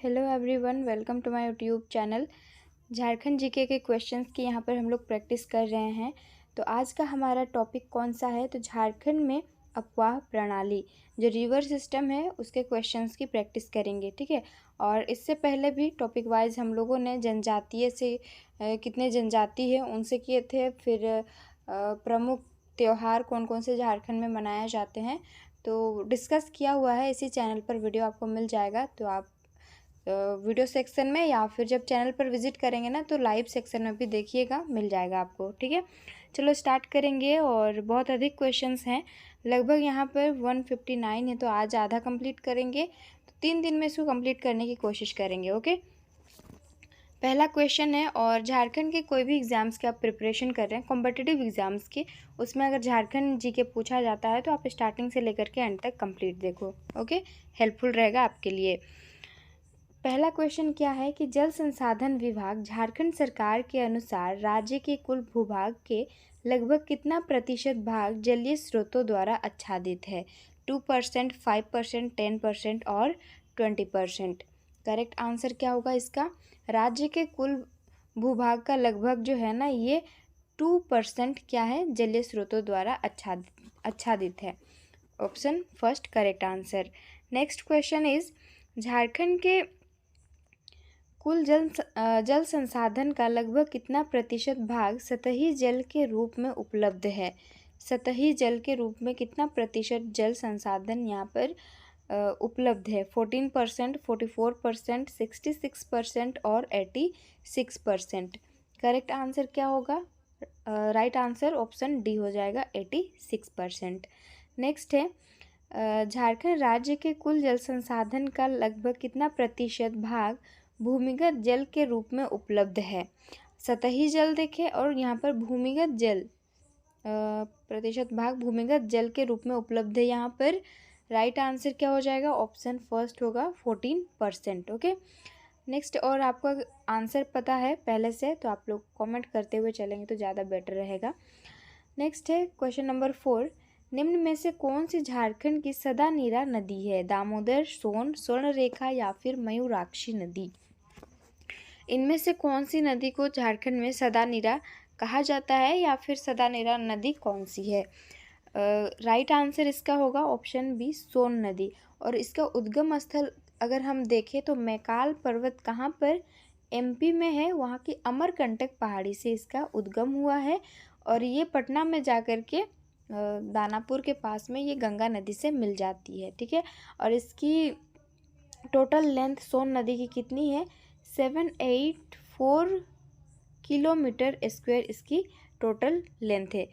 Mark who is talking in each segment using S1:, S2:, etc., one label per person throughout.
S1: Hello everyone, welcome to my YouTube channel. Jharkhand GK के questions की यहाँ पर हम लोग प्रैक्टिस कर रहे हैं। तो आज का हमारा टॉपिक कौन सा है? तो झारखंड में अपवाह प्रणाली, जो रिवर सिस्टम है, उसके क्वेश्चंस की प्रैक्टिस करेंगे। ठीक है। और इससे पहले भी टॉपिक वाइज हम लोगों ने जनजातीय से कितने जनजाति है उनसे किए थे। फिर प्रमुख त्यौहार कौन कौन से झारखंड में मनाए जाते हैं तो डिस्कस किया हुआ है। इसी चैनल पर वीडियो आपको मिल जाएगा, तो आप वीडियो सेक्शन में या फिर जब चैनल पर विजिट करेंगे ना तो लाइव सेक्शन में भी देखिएगा, मिल जाएगा आपको। ठीक है, चलो स्टार्ट करेंगे। और बहुत अधिक क्वेश्चंस हैं, लगभग यहाँ पर 159 है, तो आज आधा कंप्लीट करेंगे। तो 3 दिन में इसको कंप्लीट करने की कोशिश करेंगे। ओके, पहला क्वेश्चन है, और झारखंड के कोई भी एग्ज़ाम्स के आप प्रिपरेशन कर रहे हैं, कॉम्पिटिटिव एग्ज़ाम्स के, उसमें अगर झारखंड जी के पूछा जाता है तो आप स्टार्टिंग से लेकर के एंड तक कंप्लीट देखो। ओके, हेल्पफुल रहेगा आपके लिए। पहला क्वेश्चन क्या है कि जल संसाधन विभाग झारखंड सरकार के अनुसार राज्य के कुल भूभाग के लगभग कितना प्रतिशत भाग जलीय स्रोतों द्वारा आच्छादित है? 2%, 5%, 10% और 20%। करेक्ट आंसर क्या होगा इसका? राज्य के कुल भूभाग का लगभग जो है ना, ये 2% क्या है, जलीय स्रोतों द्वारा आच्छादित है। Option first correct answer. Next question is, Jharkhand के कुल जल संसाधन का लगभग कितना प्रतिशत भाग सतही जल के रूप में उपलब्ध है? सतही जल के रूप में कितना प्रतिशत जल संसाधन यहाँ पर उपलब्ध है? 14%, 44%, 66% और 86%। करेक्ट आंसर क्या होगा? राइट आंसर ऑप्शन डी हो जाएगा, 86%। नेक्स्ट है, झारखंड राज्य के कुल जल संसाधन का लगभग कितना प्रतिशत भाग भूमिगत जल के रूप में उपलब्ध है? सतही जल देखें और यहाँ पर भूमिगत जल, प्रतिशत भाग भूमिगत जल के रूप में उपलब्ध है यहाँ पर। राइट आंसर क्या हो जाएगा? ऑप्शन फर्स्ट होगा, 14%। ओके, नेक्स्ट, और आपको आंसर पता है पहले से तो आप लोग कमेंट करते हुए चलेंगे तो ज़्यादा बेटर रहेगा। नेक्स्ट है क्वेश्चन नंबर 4, निम्न में से कौन सी झारखंड की सदा नीरा नदी है? दामोदर, सोन, स्वर्णरेखा या फिर मयूराक्षी नदी? इनमें से कौन सी नदी को झारखंड में सदा नीरा कहा जाता है, या फिर सदा नीरा नदी कौन सी है? राइट आंसर इसका होगा ऑप्शन बी, सोन नदी। और इसका उद्गम स्थल अगर हम देखें तो मैकाल पर्वत कहाँ पर? एमपी में है, वहाँ की अमरकंटक पहाड़ी से इसका उद्गम हुआ है। और ये पटना में जाकर के दानापुर के पास में ये गंगा नदी से मिल जाती है। ठीक है, और इसकी टोटल लेंथ सोन नदी की कितनी है? 784 किलोमीटर स्क्वायर इसकी टोटल लेंथ है।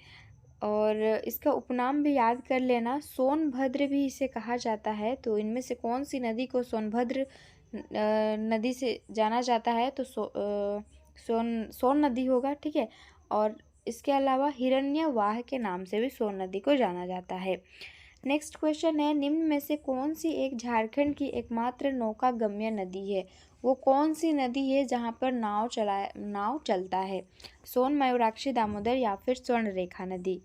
S1: और इसका उपनाम भी याद कर लेना, सोनभद्र भी इसे कहा जाता है। तो इनमें से कौन सी नदी को सोनभद्र नदी से जाना जाता है? तो सोन नदी होगा। ठीक है, और इसके अलावा हिरण्यवाह के नाम से भी सोन नदी को जाना जाता है। नेक्स्ट क्वेश्चन है, निम्न में से कौन सी एक झारखंड की एकमात्र नौका गम्य नदी है? वो कौन सी नदी है जहाँ पर नाव चलता है? सोन, मयूराक्षी, दामोदर या फिर स्वर्णरेखा नदी?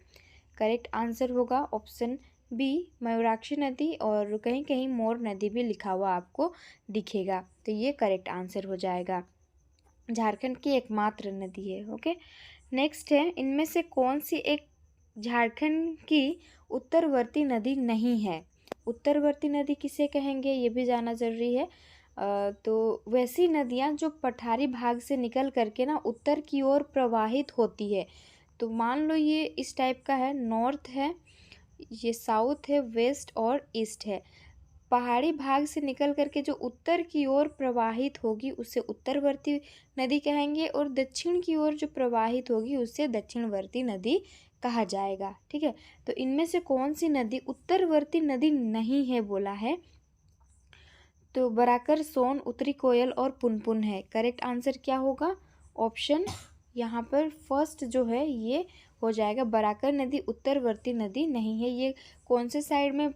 S1: करेक्ट आंसर होगा ऑप्शन बी, मयूराक्षी नदी। और कहीं कहीं मोर नदी भी लिखा हुआ आपको दिखेगा, तो ये करेक्ट आंसर हो जाएगा, झारखंड की एकमात्र नदी है। ओके, नेक्स्ट है, इनमें से कौन सी एक झारखंड की उत्तरवर्ती नदी नहीं है? उत्तरवर्ती नदी किसे कहेंगे ये भी जानना ज़रूरी है। तो वैसी नदियाँ जो पठारी भाग से निकल करके ना उत्तर की ओर प्रवाहित होती है। तो मान लो ये इस टाइप का है, नॉर्थ है, ये साउथ है, वेस्ट और ईस्ट है। पहाड़ी भाग से निकल करके जो उत्तर की ओर प्रवाहित होगी उसे उत्तरवर्ती नदी कहेंगे, और दक्षिण की ओर जो प्रवाहित होगी उसे दक्षिणवर्ती नदी कहा जाएगा। ठीक है, तो इनमें से कौन सी नदी उत्तरवर्ती नदी नहीं है बोला है? तो बराकर, सोन, उत्तरी कोयल और पुनपुन है। करेक्ट आंसर क्या होगा? ऑप्शन यहाँ पर फर्स्ट जो है ये हो जाएगा, बराकर नदी उत्तरवर्ती नदी नहीं है। ये कौन से साइड में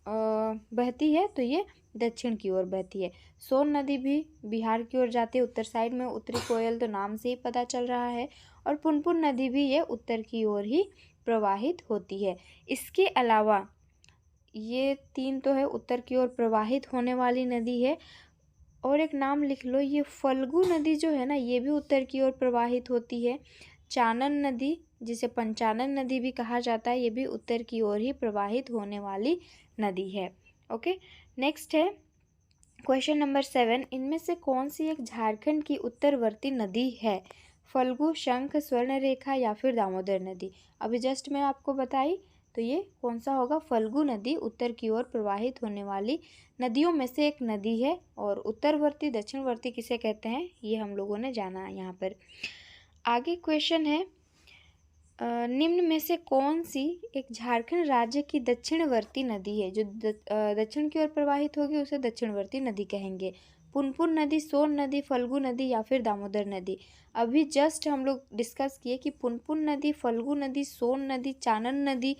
S1: बहती है? तो ये दक्षिण की ओर बहती है। सोन नदी भी बिहार की ओर जाती है उत्तर साइड में, उत्तरी कोयल तो नाम से ही पता चल रहा है, और पुनपुन नदी भी ये उत्तर की ओर ही प्रवाहित होती है। इसके अलावा ये 3 तो है उत्तर की ओर प्रवाहित होने वाली नदी है, और एक नाम लिख लो, ये फल्गु नदी जो है ना, ये भी उत्तर की ओर प्रवाहित होती है। चानन नदी, जिसे पंचानन नदी भी कहा जाता है, ये भी उत्तर की ओर ही प्रवाहित होने वाली नदी है। ओके, नेक्स्ट है क्वेश्चन नंबर 7, इनमें से कौन सी एक झारखंड की उत्तरवर्ती नदी है? फल्गु, शंख, स्वर्णरेखा या फिर दामोदर नदी। अभी जस्ट मैं आपको बताई, तो ये कौन सा होगा? फल्गु नदी उत्तर की ओर प्रवाहित होने वाली नदियों में से एक नदी है। और उत्तरवर्ती, दक्षिणवर्ती किसे कहते हैं, ये हम लोगों ने जाना है यहाँ पर। आगे क्वेश्चन है, निम्न में से कौन सी एक झारखंड राज्य की दक्षिणवर्ती नदी है? जो दक्षिण की ओर प्रवाहित होगी उसे दक्षिणवर्ती नदी कहेंगे। पुनपुन नदी, सोन नदी, फल्गु नदी या फिर दामोदर नदी। अभी जस्ट हम लोग डिस्कस किए कि पुनपुन नदी, फल्गु नदी, सोन नदी, चानन नदी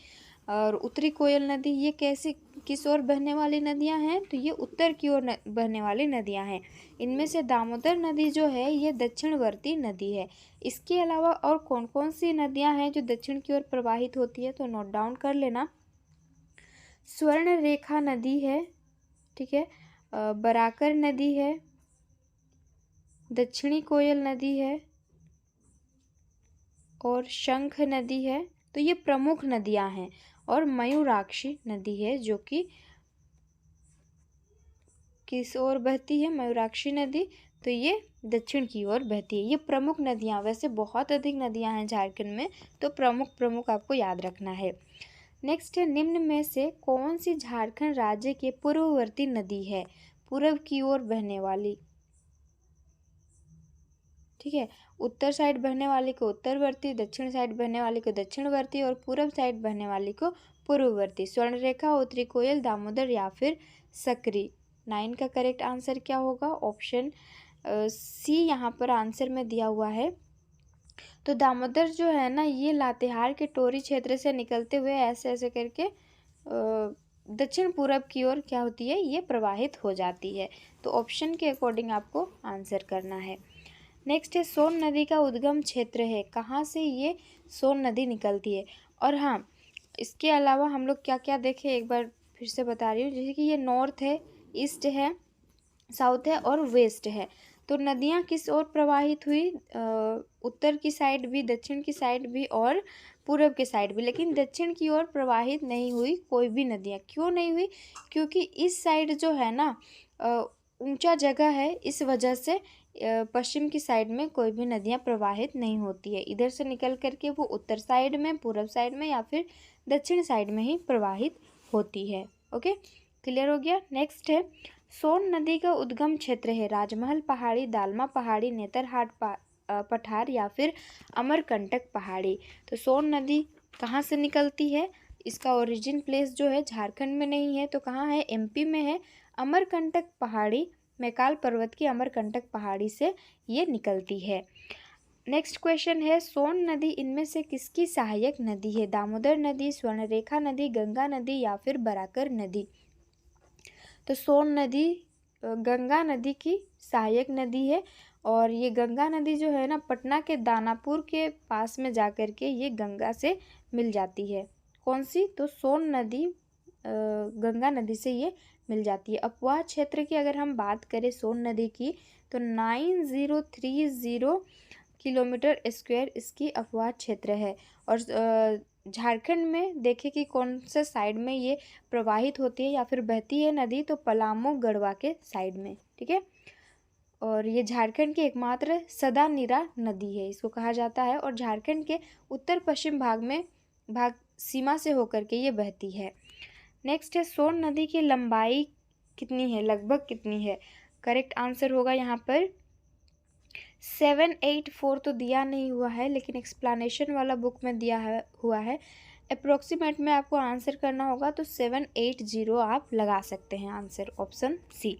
S1: और उत्तरी कोयल नदी, ये कैसे किस ओर बहने वाली नदियां हैं? तो ये उत्तर की ओर बहने वाली नदियां हैं। इनमें से दामोदर नदी जो है ये दक्षिणवर्ती नदी है। इसके अलावा और कौन कौन सी नदियां हैं जो दक्षिण की ओर प्रवाहित होती है? तो नोट डाउन कर लेना। स्वर्ण रेखा नदी है, ठीक है, बराकर नदी है, दक्षिणी कोयल नदी है और शंख नदी है। तो ये प्रमुख नदियां हैं। और मयूराक्षी नदी है जो कि किस ओर बहती है? मयूराक्षी नदी, तो ये दक्षिण की ओर बहती है। ये प्रमुख नदियां, वैसे बहुत अधिक नदियां हैं झारखंड में, तो प्रमुख प्रमुख आपको याद रखना है। नेक्स्ट है, निम्न में से कौन सी झारखंड राज्य के पूर्ववर्ती नदी है? पूर्व की ओर बहने वाली, ठीक है, उत्तर साइड बहने वाली को उत्तरवर्ती, दक्षिण साइड बहने वाली को दक्षिणवर्ती और पूर्व साइड बहने वाली को पूर्ववर्ती। स्वर्णरेखा, उत्तरी कोयल, दामोदर या फिर सकरी। 9 का करेक्ट आंसर क्या होगा? ऑप्शन सी यहाँ पर आंसर में दिया हुआ है। तो दामोदर जो है ना, ये लातेहार के टोरी क्षेत्र से निकलते हुए ऐसे ऐसे करके दक्षिण पूर्व की ओर क्या होती है? ये प्रवाहित हो जाती है। तो ऑप्शन के अकॉर्डिंग आपको आंसर करना है। नेक्स्ट है, सोन नदी का उद्गम क्षेत्र है, कहाँ से ये सोन नदी निकलती है? और हाँ, इसके अलावा हम लोग क्या क्या देखें, एक बार फिर से बता रही हूँ। जैसे कि ये नॉर्थ है, ईस्ट है, साउथ है और वेस्ट है। तो नदियाँ किस ओर प्रवाहित हुई? उत्तर की साइड भी, दक्षिण की साइड भी और पूर्व के साइड भी। लेकिन दक्षिण की ओर प्रवाहित नहीं हुई कोई भी नदियाँ। क्यों नहीं हुई? क्योंकि इस साइड जो है ना ऊंचा जगह है, इस वजह से पश्चिम की साइड में कोई भी नदियाँ प्रवाहित नहीं होती है। इधर से निकल करके वो उत्तर साइड में, पूर्व साइड में या फिर दक्षिण साइड में ही प्रवाहित होती है। ओके, क्लियर हो गया। नेक्स्ट है, सोन नदी का उद्गम क्षेत्र है राजमहल पहाड़ी, दालमा पहाड़ी, नेतरहाट पठार या फिर अमरकंटक पहाड़ी। तो सोन नदी कहाँ से निकलती है? इसका ओरिजिन प्लेस जो है झारखंड में नहीं है, तो कहाँ है? एमपी में है। अमरकंटक पहाड़ी, मैकाल पर्वत की अमरकंटक पहाड़ी से ये निकलती है। नेक्स्ट क्वेश्चन है, सोन नदी इनमें से किसकी सहायक नदी है? दामोदर नदी, स्वर्णरेखा नदी, गंगा नदी या फिर बराकर नदी। तो सोन नदी गंगा नदी की सहायक नदी है। और ये गंगा नदी जो है ना, पटना के दानापुर के पास में जाकर के ये गंगा से मिल जाती है। कौन सी? तो सोन नदी गंगा नदी से ये मिल जाती है। अपवाह क्षेत्र की अगर हम बात करें सोन नदी की, तो 9030 किलोमीटर स्क्वायर इसकी अपवाह क्षेत्र है। और झारखंड में देखें कि कौन से साइड में ये प्रवाहित होती है या फिर बहती है नदी, तो पलामू गढ़वा के साइड में, ठीक है। और ये झारखंड की एकमात्र सदानीरा नदी है, इसको कहा जाता है। और झारखंड के उत्तर पश्चिम भाग सीमा से होकर के ये बहती है। नेक्स्ट है, सोन नदी की लंबाई कितनी है? लगभग कितनी है? करेक्ट आंसर होगा यहाँ पर 784 तो दिया नहीं हुआ है, लेकिन एक्सप्लेनेशन वाला बुक में दिया हुआ है। अप्रोक्सीमेट में आपको आंसर करना होगा, तो 780 आप लगा सकते हैं आंसर, ऑप्शन सी।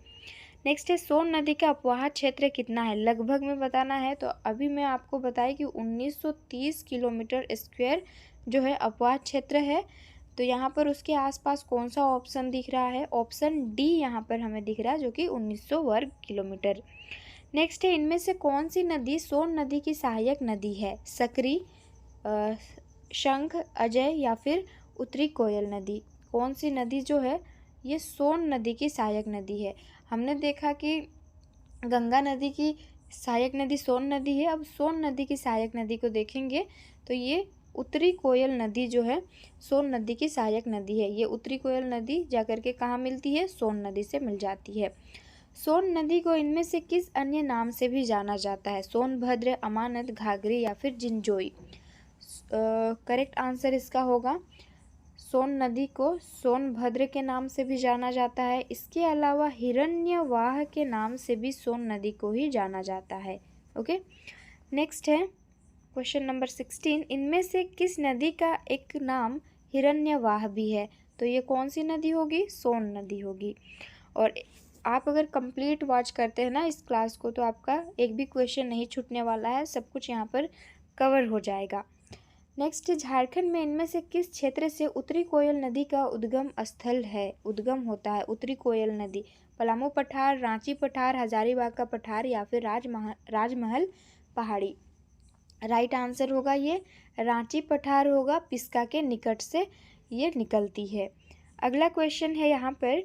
S1: नेक्स्ट है, सोन नदी का अपवाह क्षेत्र कितना है? लगभग में बताना है। तो अभी मैं आपको बताई कि 1930 किलोमीटर स्क्वायर जो है अपवाह क्षेत्र है। तो यहाँ पर उसके आसपास कौन सा ऑप्शन दिख रहा है? ऑप्शन डी यहाँ पर हमें दिख रहा है, जो कि 1900 वर्ग किलोमीटर। नेक्स्ट है, इनमें से कौन सी नदी सोन नदी की सहायक नदी है? सकरी, शंख, अजय या फिर उत्तरी कोयल नदी। कौन सी नदी जो है ये सोन नदी की सहायक नदी है? हमने देखा कि गंगा नदी की सहायक नदी सोन नदी है। अब सोन नदी की सहायक नदी को देखेंगे तो ये उत्तरी कोयल नदी जो है सोन नदी की सहायक नदी है। ये उत्तरी कोयल नदी जाकर के कहाँ मिलती है? सोन नदी से मिल जाती है। सोन नदी को इनमें से किस अन्य नाम से भी जाना जाता है? सोनभद्र, अमानत, घाघरी या फिर जिंजोई। करेक्ट आंसर इसका होगा सोन नदी को सोनभद्र के नाम से भी जाना जाता है। इसके अलावा हिरण्यवाह के नाम से भी सोन नदी को ही जाना जाता है। ओके, नेक्स्ट है क्वेश्चन नंबर 16। इनमें से किस नदी का एक नाम हिरण्यवाह भी है? तो ये कौन सी नदी होगी? सोन नदी होगी। और आप अगर कंप्लीट वॉच करते हैं ना इस क्लास को तो आपका एक भी क्वेश्चन नहीं छूटने वाला है, सब कुछ यहाँ पर कवर हो जाएगा। नेक्स्ट, झारखंड में इनमें से किस क्षेत्र से उत्तरी कोयल नदी का उद्गम स्थल है? उद्गम होता है उत्तरी कोयल नदी। पलामू पठार, रांची पठार, हजारीबाग का पठार या फिर राजमहल पहाड़ी। राइट आंसर होगा ये रांची पठार होगा, पिस्का के निकट से ये निकलती है। अगला क्वेश्चन है यहाँ पर,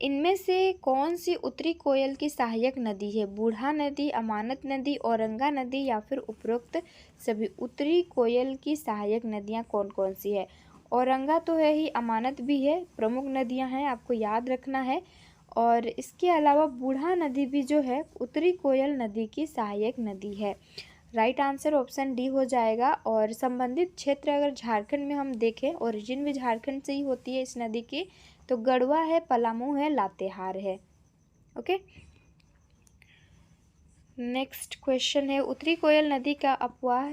S1: इनमें से कौन सी उत्तरी कोयल की सहायक नदी है? बूढ़ा नदी, अमानत नदी, औरंगा नदी या फिर उपरोक्त सभी। उत्तरी कोयल की सहायक नदियाँ कौन कौन सी है? औरंगा तो है ही, अमानत भी है, प्रमुख नदियाँ हैं, आपको याद रखना है। और इसके अलावा बूढ़ा नदी भी जो है उत्तरी कोयल नदी की सहायक नदी है। राइट आंसर ऑप्शन डी हो जाएगा। और संबंधित क्षेत्र अगर झारखंड में हम देखें, ओरिजिन भी झारखंड से ही होती है इस नदी की, तो गढ़वा है, पलामू है, लातेहार है। ओके, नेक्स्ट क्वेश्चन है, उत्तरी कोयल नदी का अपवाह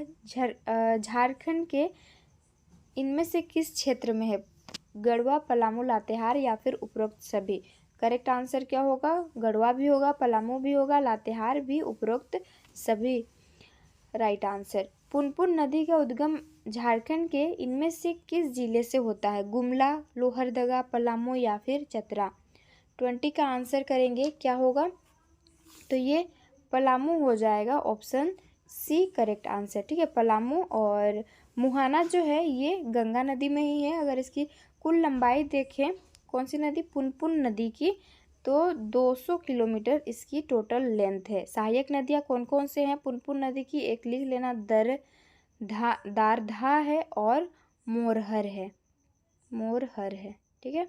S1: झारखंड के इनमें से किस क्षेत्र में है? गढ़वा, पलामू, लातेहार या फिर उपरोक्त सभी। करेक्ट आंसर क्या होगा? गढ़वा भी होगा, पलामू भी होगा, लातेहार भी, उपरोक्त सभी। Right answer. पुनपुन नदी का उद्गम झारखंड के इनमें से किस जिले से होता है? गुमला, लोहरदगा, पलामू या फिर चतरा। 20 का आंसर करेंगे, क्या होगा? तो ये पलामू हो जाएगा, ऑप्शन सी करेक्ट आंसर। ठीक है, पलामू। और मुहाना जो है ये गंगा नदी में ही है। अगर इसकी कुल लंबाई देखें, कौन सी नदी? पुनपुन नदी की, तो 200 किलोमीटर इसकी टोटल लेंथ है। सहायक नदियाँ कौन कौन से हैं पुनपुन नदी की? एक लिख लेना, दारधा है और मोरहर है। मोरहर है, ठीक है।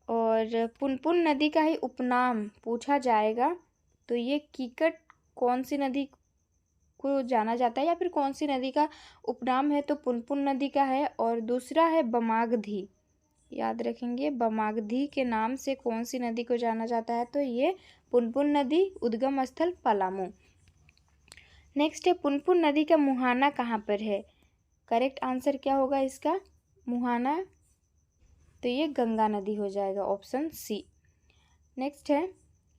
S1: और पुनपुन नदी का ही उपनाम पूछा जाएगा तो ये कीकट कौन सी नदी को जाना जाता है, या फिर कौन सी नदी का उपनाम है? तो पुनपुन नदी का है। और दूसरा है बमागधी, याद रखेंगे, बमागधी के नाम से कौन सी नदी को जाना जाता है? तो ये पुनपुन नदी, उद्गम स्थल पलामू। नेक्स्ट है, पुनपुन नदी का मुहाना कहाँ पर है? करेक्ट आंसर क्या होगा इसका? मुहाना, तो ये गंगा नदी हो जाएगा, ऑप्शन सी। नेक्स्ट है,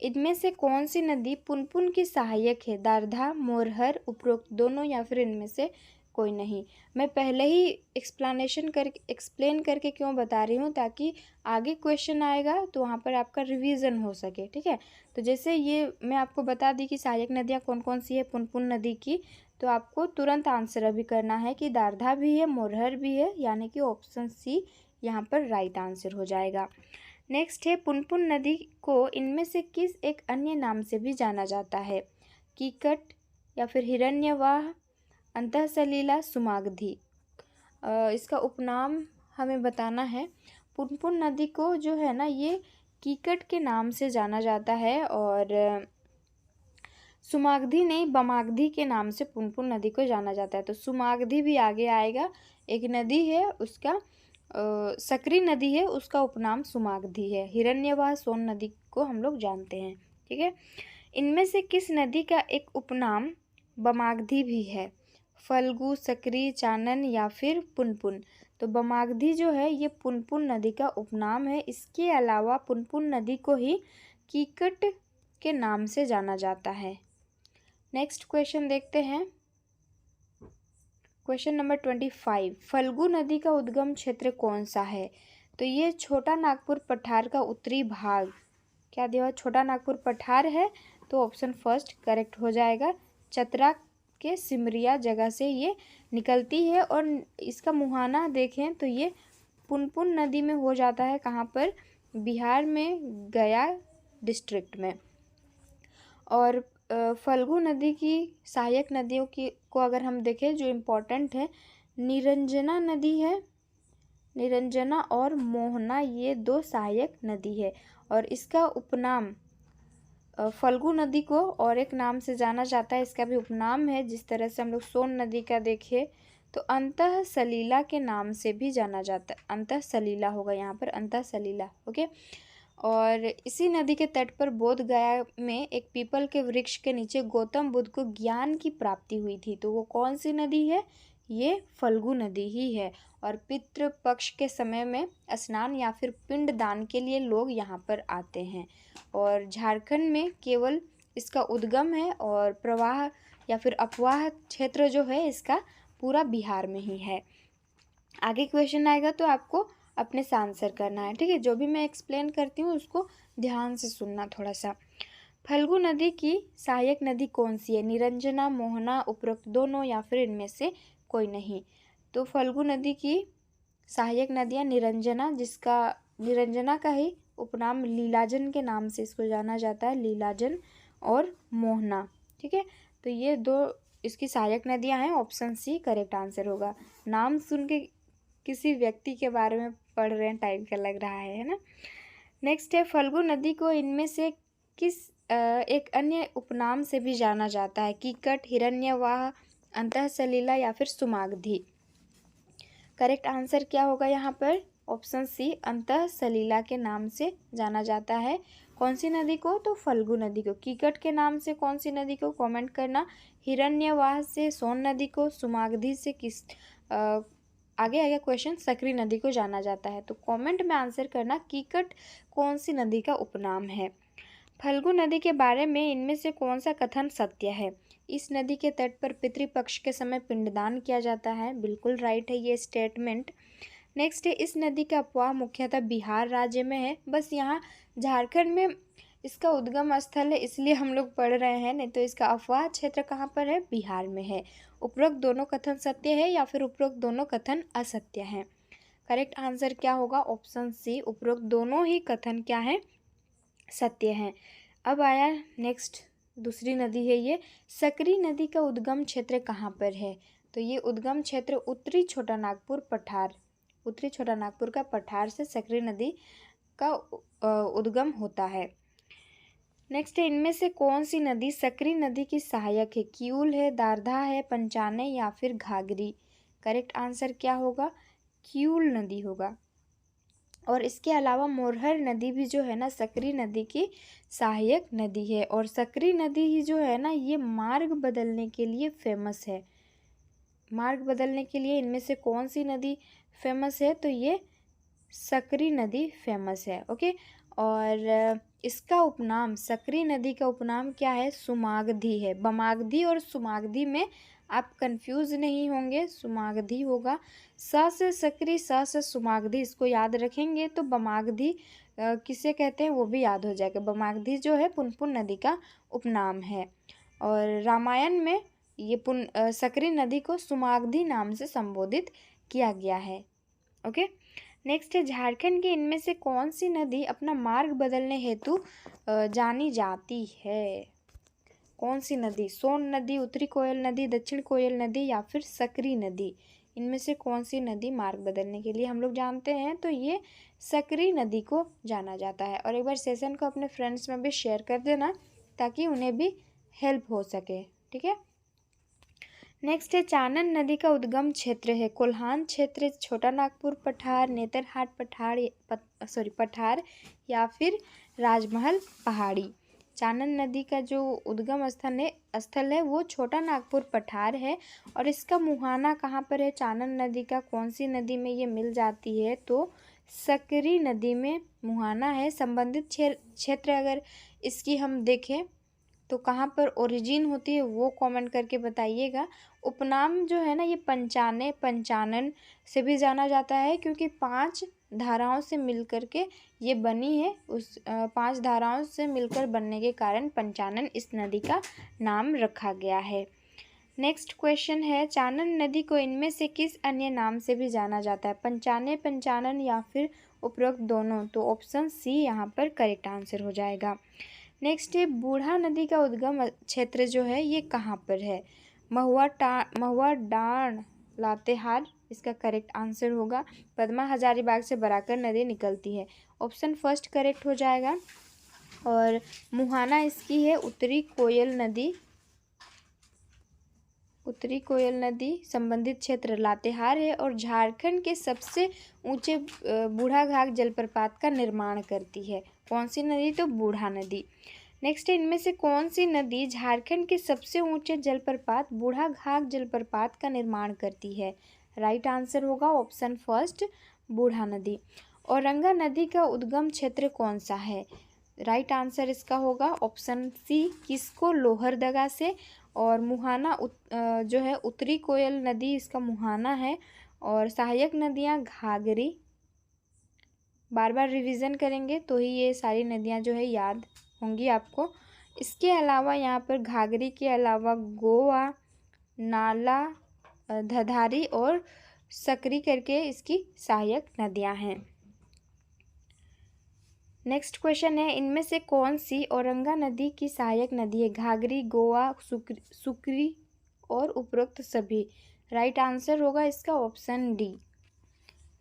S1: इनमें से कौन सी नदी पुनपुन की सहायक है? दारधा, मोरहर, उपरोक्त दोनों या फिर इनमें से कोई नहीं। मैं पहले ही एक्सप्लेन करके क्यों बता रही हूँ, ताकि आगे क्वेश्चन आएगा तो वहाँ पर आपका रिवीजन हो सके। ठीक है, तो जैसे ये मैं आपको बता दी कि सहायक नदियाँ कौन कौन सी है पुनपुन नदी की, तो आपको तुरंत आंसर अभी करना है कि दारधा भी है, मोरहर भी है, यानी कि ऑप्शन सी यहाँ पर राइट आंसर हो जाएगा। नेक्स्ट है, पुनपुन नदी को इनमें से किस एक अन्य नाम से भी जाना जाता है? कीकट या फिर हिरण्यवाह, अंतःसलीला, सुमागधी। इसका उपनाम हमें बताना है। पुनपुन नदी को जो है ना ये कीकट के नाम से जाना जाता है, और सुमागधी नहीं, बमागधी के नाम से पुनपुन नदी को जाना जाता है। तो सुमागधी भी आगे आएगा, एक नदी है उसका, सकरी नदी है उसका उपनाम सुमागधी है। हिरण्यवाह सोन नदी को हम लोग जानते हैं। ठीक है, इनमें से किस नदी का एक उपनाम बमागधी भी है? फल्गु, सकरी, चानन या फिर पुनपुन। तो बमागधी जो है ये पुनपुन नदी का उपनाम है। इसके अलावा पुनपुन नदी को ही कीकट के नाम से जाना जाता है। नेक्स्ट क्वेश्चन देखते हैं, क्वेश्चन नंबर 25। फल्गु नदी का उद्गम क्षेत्र कौन सा है? तो ये छोटा नागपुर पठार का उत्तरी भाग, क्या दिया? छोटा नागपुर पठार है, तो ऑप्शन फर्स्ट करेक्ट हो जाएगा। चतरा के सिमरिया जगह से ये निकलती है, और इसका मुहाना देखें तो ये पुनपुन नदी में हो जाता है। कहाँ पर? बिहार में, गया डिस्ट्रिक्ट में। और फल्गु नदी की सहायक नदियों की को अगर हम देखें जो इम्पोर्टेंट है, निरंजना नदी है, निरंजना और मोहना, ये 2 सहायक नदी है। और इसका उपनाम फल्गु नदी को और एक नाम से जाना जाता है, इसका भी उपनाम है। जिस तरह से हम लोग सोन नदी का देखें तो अंतः सलीला के नाम से भी जाना जाता है, अंतः सलीला होगा यहाँ पर, अंतः सलीला। ओके। और इसी नदी के तट पर बोध गया में एक पीपल के वृक्ष के नीचे गौतम बुद्ध को ज्ञान की प्राप्ति हुई थी। तो वो कौन सी नदी है? ये फल्गु नदी ही है। और पितृ पक्ष के समय में स्नान या फिर पिंड दान के लिए लोग यहाँ पर आते हैं। और झारखंड में केवल इसका उद्गम है और प्रवाह या फिर अपवाह क्षेत्र जो है इसका पूरा बिहार में ही है। आगे क्वेश्चन आएगा तो आपको अपने से आंसर करना है, ठीक है। जो भी मैं एक्सप्लेन करती हूँ उसको ध्यान से सुनना थोड़ा सा। फल्गु नदी की सहायक नदी कौन सी है? निरंजना, मोहना, उपरोक्त दोनों या फिर इनमें से कोई नहीं। तो फल्गु नदी की सहायक नदियाँ निरंजना, जिसका निरंजना का ही उपनाम लीलाजन के नाम से इसको जाना जाता है, लीलाजन, और मोहना, ठीक है। तो ये 2 इसकी सहायक नदियाँ हैं। ऑप्शन सी करेक्ट आंसर होगा। नाम सुन के किसी व्यक्ति के बारे में पढ़ रहे हैं टाइप का लग रहा है ना। नेक्स्ट है, फल्गु नदी को इनमें से किस एक अन्य उपनाम से भी जाना जाता है? कीकट, हिरण्यवाह, अंतः सलीला या फिर सुमागधी। करेक्ट आंसर क्या होगा यहाँ पर? ऑप्शन सी, अंतः सलीला के नाम से जाना जाता है। कौन सी नदी को? तो फल्गु नदी को। कीकट के नाम से कौन सी नदी को? कमेंट करना। हिरण्यवाह से सोन नदी को, सुमागधी से किस आगे आएगा क्वेश्चन, सकरी नदी को जाना जाता है। तो कमेंट में आंसर करना कीकट कौन सी नदी का उपनाम है। फल्गु नदी के बारे में इनमें से कौन सा कथन सत्य है? इस नदी के तट पर पितृपक्ष के समय पिंडदान किया जाता है। बिल्कुल राइट है ये स्टेटमेंट। नेक्स्ट है, इस नदी का अपवाह मुख्यतः बिहार राज्य में है। बस यहाँ झारखंड में इसका उद्गम स्थल है इसलिए हम लोग पढ़ रहे हैं, नहीं तो इसका अपवाह क्षेत्र कहाँ पर है? बिहार में है। उपरोक्त दोनों कथन सत्य है या फिर उपरोक्त दोनों कथन असत्य हैं? करेक्ट आंसर क्या होगा? ऑप्शन सी, उपरोक्त दोनों ही कथन क्या है? सत्य हैं। अब आया नेक्स्ट, दूसरी नदी है ये। सकरी नदी का उद्गम क्षेत्र कहाँ पर है? तो ये उद्गम क्षेत्र उत्तरी छोटा नागपुर पठार, उत्तरी छोटा नागपुर का पठार से सकरी नदी का उद्गम होता है। नेक्स्ट है, इनमें से कौन सी नदी सकरी नदी की सहायक है? किऊल है, दारधा है, पंचाने या फिर घाघरी। करेक्ट आंसर क्या होगा? किऊल नदी होगा। और इसके अलावा मोरहर नदी भी जो है ना सकरी नदी की सहायक नदी है। और सकरी नदी ही जो है ना ये मार्ग बदलने के लिए फेमस है। मार्ग बदलने के लिए इनमें से कौन सी नदी फेमस है? तो ये सकरी नदी फेमस है। ओके। और इसका उपनाम, सकरी नदी का उपनाम क्या है? सुमागधी है। बमागधी और सुमागधी में आप कंफ्यूज नहीं होंगे, सुमागधी होगा। स से सकरी, स से सुमागधी, इसको याद रखेंगे तो बमागधी किसे कहते हैं वो भी याद हो जाएगा। बमागधी जो है पुनपुन नदी का उपनाम है। और रामायण में ये सकरी नदी को सुमागधी नाम से संबोधित किया गया है। ओके। नेक्स्ट है, झारखंड की इनमें से कौन सी नदी अपना मार्ग बदलने हेतु जानी जाती है? कौन सी नदी? सोन नदी, उत्तरी कोयल नदी, दक्षिण कोयल नदी या फिर सकरी नदी। इनमें से कौन सी नदी मार्ग बदलने के लिए हम लोग जानते हैं? तो ये सकरी नदी को जाना जाता है। और एक बार सेशन को अपने फ्रेंड्स में भी शेयर कर देना ताकि उन्हें भी हेल्प हो सके, ठीक है। नेक्स्ट है, चानन नदी का उद्गम क्षेत्र है। कोल्हान क्षेत्र, छोटा नागपुर पठार, नेतरहाट पठार या फिर राजमहल पहाड़ी। चानन नदी का जो उद्गम स्थल है वो छोटा नागपुर पठार है। और इसका मुहाना कहाँ पर है? चानन नदी का कौन सी नदी में ये मिल जाती है? तो सकरी नदी में मुहाना है। संबंधित क्षेत्र अगर इसकी हम देखें तो कहाँ पर ओरिजिन होती है वो कमेंट करके बताइएगा। उपनाम जो है ना ये पंचाने, पंचानन से भी जाना जाता है क्योंकि 5 धाराओं से मिलकर के ये बनी है। उस 5 धाराओं से मिलकर बनने के कारण पंचानन इस नदी का नाम रखा गया है। नेक्स्ट क्वेश्चन है, चानन नदी को इनमें से किस अन्य नाम से भी जाना जाता है? पंचाने, पंचानन या फिर उपरोक्त दोनों। तो ऑप्शन सी यहाँ पर करेक्ट आंसर हो जाएगा। नेक्स्ट है बूढ़ा नदी का उद्गम क्षेत्र जो है ये कहाँ पर है? महुआ डांड लातेहार इसका करेक्ट आंसर होगा। पद्मा हजारीबाग से बराकर नदी निकलती है, ऑप्शन फर्स्ट करेक्ट हो जाएगा। और मुहाना इसकी है उत्तरी कोयल नदी संबंधित क्षेत्र लातेहार है और झारखंड के सबसे ऊंचे बूढ़ाघाट जलप्रपात का निर्माण करती है। कौन सी नदी? तो बूढ़ा नदी। नेक्स्ट है इनमें से कौन सी नदी झारखंड के सबसे ऊंचे जलप्रपात बूढ़ाघाट जलप्रपात का निर्माण करती है? राइट आंसर होगा ऑप्शन फर्स्ट बूढ़ा नदी। औरंगा नदी का उद्गम क्षेत्र कौन सा है? राइट आंसर इसका होगा ऑप्शन सी किसको लोहरदगा से। और मुहाना जो है उत्तरी कोयल नदी इसका मुहाना है। और सहायक नदियाँ घाघरी, बार बार रिवीजन करेंगे तो ही ये सारी नदियाँ जो है याद होंगी आपको। इसके अलावा यहाँ पर घाघरी के अलावा गोवा, नाला, धधारी और सकरी करके इसकी सहायक नदियाँ हैं। नेक्स्ट क्वेश्चन है इनमें से कौन सी औरंगा नदी की सहायक नदी है? घाघरी, गोवा, सुकरी और उपरोक्त सभी। राइट आंसर होगा इसका ऑप्शन डी।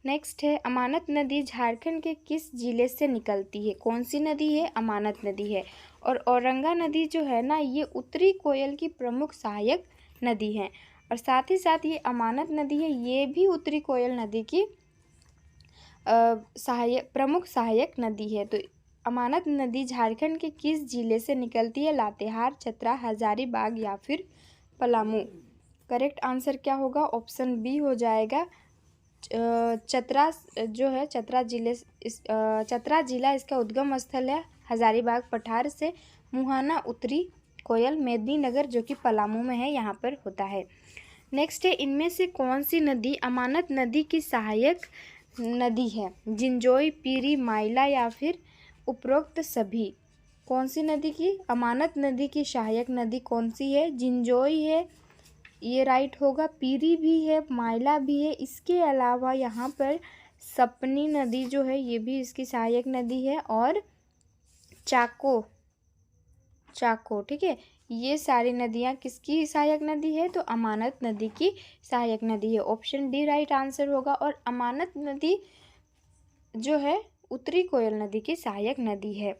S1: नेक्स्ट है अमानत नदी झारखंड के किस जिले से निकलती है? कौन सी नदी है? अमानत नदी है। और औरंगा नदी जो है ना ये उत्तरी कोयल की प्रमुख सहायक नदी है। और साथ ही साथ ये अमानत नदी है ये भी उत्तरी कोयल नदी की प्रमुख सहायक नदी है। तो अमानत नदी झारखंड के किस जिले से निकलती है? लातेहार, चतरा, हजारीबाग या फिर पलामू। करेक्ट आंसर क्या होगा? ऑप्शन बी हो जाएगा। चतरा जो है चतरा जिला इसका उद्गम स्थल है। हजारीबाग पठार से मुहाना उत्तरी कोयल मेदिनीनगर जो कि पलामू में है यहाँ पर होता है। नेक्स्ट है इनमें से कौन सी नदी अमानत नदी की सहायक नदी है? जिंजोई, पीरी, माइला या फिर उपरोक्त सभी। कौन सी नदी की अमानत नदी की सहायक नदी कौन सी है? जिंजोई है, ये राइट होगा। पीरी भी है, माइला भी है। इसके अलावा यहाँ पर सपनी नदी जो है ये भी इसकी सहायक नदी है। और चाको, ठीक है। ये सारी नदियाँ किसकी सहायक नदी है? तो अमानत नदी की सहायक नदी है। ऑप्शन डी राइट आंसर होगा। और अमानत नदी जो है उत्तरी कोयल नदी की सहायक नदी है।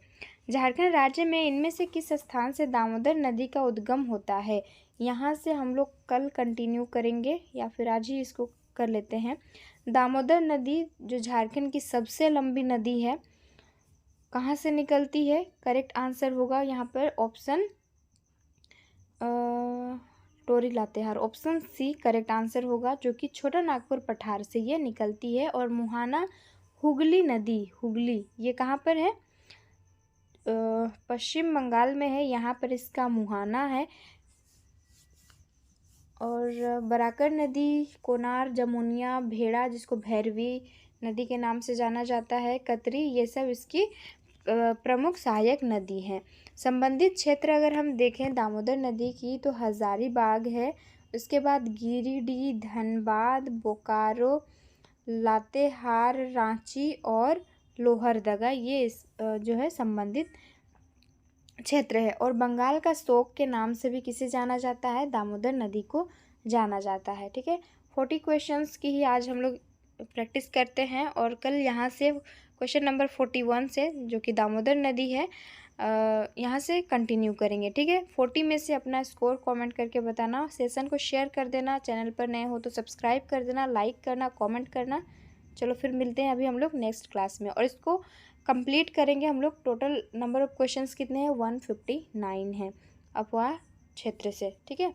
S1: झारखंड राज्य में इनमें से किस स्थान से दामोदर नदी का उद्गम होता है? यहाँ से हम लोग कल कंटिन्यू करेंगे या फिर आज ही इसको कर लेते हैं। दामोदर नदी जो झारखंड की सबसे लंबी नदी है कहाँ से निकलती है? करेक्ट आंसर होगा यहाँ पर option Tori Latehar, option C correct answer होगा जो कि छोटा नागपुर पठार से ये निकलती है। और मुहाना हुगली नदी, हुगली ये कहाँ पर है? पश्चिम बंगाल में है, यहाँ पर इसका मुहाना है। और बराकर नदी, कोनार, जमुनिया, भेड़ा जिसको भैरवी नदी के नाम से जाना जाता है, कतरी, ये सब इसकी प्रमुख सहायक नदी हैं। संबंधित क्षेत्र अगर हम देखें दामोदर नदी की तो हजारीबाग है, उसके बाद गिरिडीह, धनबाद, बोकारो, लातेहार, रांची और लोहरदगा ये जो है संबंधित क्षेत्र है। और बंगाल का शोक के नाम से भी किसे जाना जाता है? दामोदर नदी को जाना जाता है। ठीक है, 40 क्वेश्चंस की ही आज हम लोग प्रैक्टिस करते हैं और कल यहाँ से क्वेश्चन नंबर 41 से जो कि दामोदर नदी है यहाँ से कंटिन्यू करेंगे। ठीक है, 40 में से अपना स्कोर कमेंट करके बताना, सेशन को शेयर कर देना, चैनल पर नए हो तो सब्सक्राइब कर देना, लाइक करना, कमेंट करना। चलो फिर मिलते हैं अभी हम लोग नेक्स्ट क्लास में और इसको कंप्लीट करेंगे हम लोग। टोटल नंबर ऑफ क्वेश्चंस कितने हैं? 159 हैं अफवाह क्षेत्र से। ठीक है।